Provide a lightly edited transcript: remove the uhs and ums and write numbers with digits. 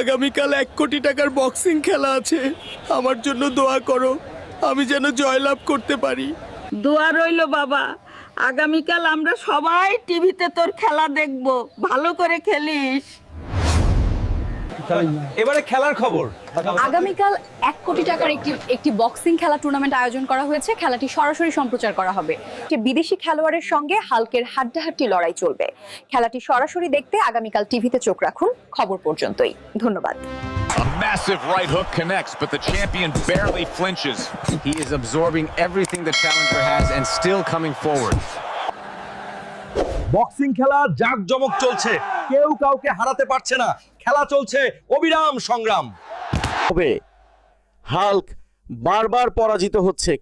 আগামীকাল 1 কোটি টাকার বক্সিং খেলা আছে, আমার জন্য দোয়া করো, আমি যেন জয়লাভ করতে পারি। দোয়া রইলো বাবা, আগামীকাল আমরা সবাই টিভিতে তোর খেলা দেখব, ভালো করে খেলিস। এবারে খেলার খবর। আগামীকাল 1 কোটি টাকার একটি বক্সিং খেলা টুর্নামেন্ট আয়োজন করা হয়েছে। খেলাটি সরাসরি সম্প্রচার করা হবে। বিদেশি খেলোয়াড়ের সঙ্গে হাল্কের হাড্ডাহাড্ডি লড়াই চলবে। খেলাটি সরাসরি দেখতে আগামীকাল টিভিতে চোখ রাখুন। খবর পর্যন্তই, ধন্যবাদ। A massive right hook connects, but the champion barely flinches. He is absorbing everything the challenger has and still coming forward. Boxing খেলা জাঁকজমক চলছে, কেউ কাউকে হারাতে পারছে না, খেলা চলছে অবিরাম সংগ্রাম। তবে হাল্ক বারবার পরাজিত হচ্ছে।